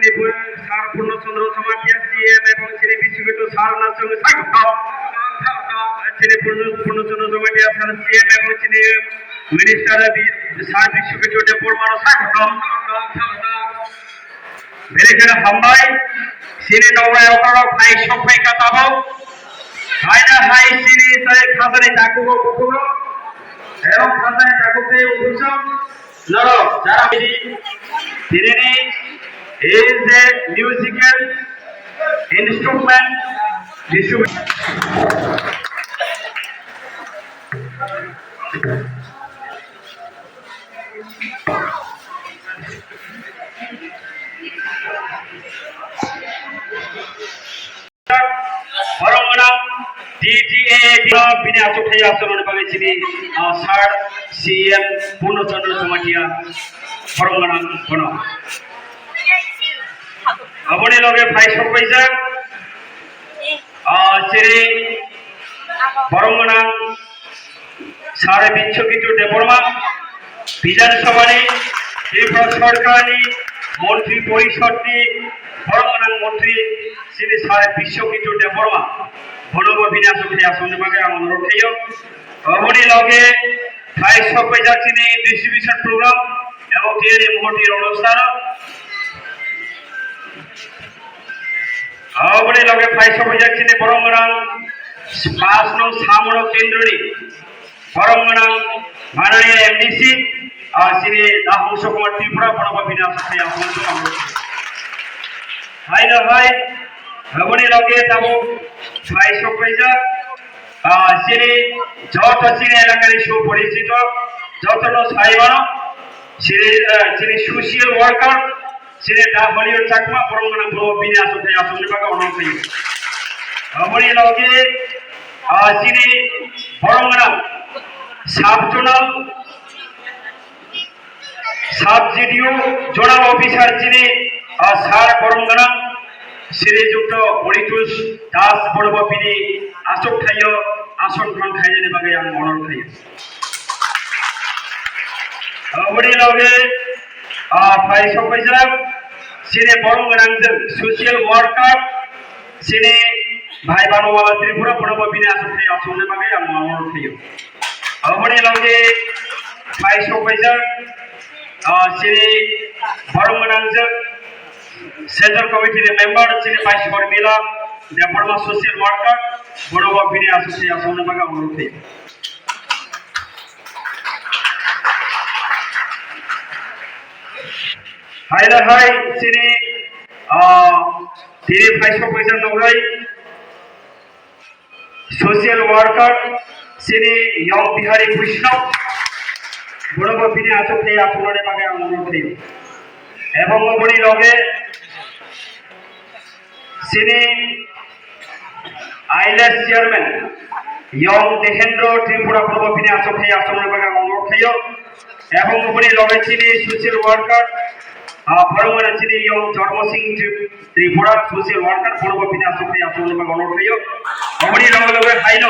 Shri sir পূর্ণচন্দ্র সমাঠিয়া CM এবং শ্রী বিশ্ববিদ্যালয় sir নাচকে স্বাগত। শ্রী পূর্ণচন্দ্র সমাঠিয়া স্যার সিএম এবং শ্রী মিনিস্টার স্যার বিশ্ববিদ্যালয় পরমাণু স্বাগত। বেলেখানে হামবাই শ্রী নবাই অকারক হাই সবাই কাটাবো হাইনা হাই শ্রী খাজানি টাকুব কুকুর এবং খাজানি টাকুকে উৎসব লড়ো যারা তিনি is a musical instrument বিনা চোখাই আচরণ পাইছিলি স্যার সিএম পূর্ণচন্দ্র সমাঠিয়া বরঙ্গনা বন আপনি লগে ফাইস পয়সা শ্রী বরঙ্গনা সাড়ে বিচ্ছকিত দেবর্মা বিধানসভানি ত্রিপুরা সরকারি মন্ত্রী পরিষদনি বরঙ্গনা মন্ত্রী শ্রী সাড়ে বিশ্বকিত দেবর্মা বনব বিনা চোখে আসন বাগে অনুরোধ খাইও আপনি লগে ফাইস পয়সা চিনি ডিস্ট্রিবিউশন প্রোগ্রাম এবং টিএনএ মহটির অনুষ্ঠান আপনি লগে ফাইস পয়সা চিনি বরঙ্গনা পাঁচ নং সামর কেন্দ্রনি বরঙ্গনা মাননীয় এমডিসি শ্রী দাহংস কুমার ত্রিপুরা বনব বিনা চোখে আসন অনুরোধ হাই না ভাই আপনি লগে তাবো ফাইস পয়সা শ্রী যত চিনি এলাকার সুপরিচিত যতন সাইবান Shri social worker Shri W Chakma বরঙ্গনা বনব বিনা চোখে আসন বাগে অনুরোধ খাইও আপনি লগে শ্রী বরঙ্গনা সাব জোনাল সাব জিডিও জোনাল অফিসার যিনি স্যার বরঙ্গনা শ্রীযুক্ত পরিতোষ দাস বড়ব পিনি আসক খাইও আসন গ্রহণ খাইজনে বাগে আমি অনুরোধ খাইও আপনি লগে ফাইস পয়সা শ্রী বরঙ্গনা সোশিয়াল ওয়ার্কার শ্রী ভাই বানুওয়ালা ত্রিপুরা বড়ব পিনি আসক খাই আসনে বাগে আমি অনুরোধ খাইও আপনি লগে ফাইস পয়সা শ্রী বরঙ্গনা সেন্ট্রাল কমিটির মেম্বার শ্রী বাইশ কর্মীলা দেবর্মা সোশিয়াল ওয়ার্কার বড়ব পিনি আসক খাই আসনে বাগে অনুরোধ খাইও হাই না হাই শ্রী তিনি ফাইস পয়সা নগরাই সোশিয়াল ওয়ার্কার শ্রী ইয়ং বিহারী বৈষ্ণব বড়ব পিনি আসক খাই আসনে বাগে অনুরোধ খাইও এবং আপনি লগে শ্রী আইলেস চেয়ারম্যান ইয়ং দেহেন্দ্র ত্রিপুরা বড়ব পিনি আসক খাই আসনে বাগে অনুরোধ খাইও এবং আপনি লগে শ্রী সোশিয়াল ওয়ার্কার বরঙ্গনা শ্রী ইয়ং ধর্ম সিং ত্রিপুরা সোশিয়াল ওয়ার্কার বড়ব পিনি আসক খাই আসনে বাগে অনুরোধ খাইও আপনি লগে লগে খাইল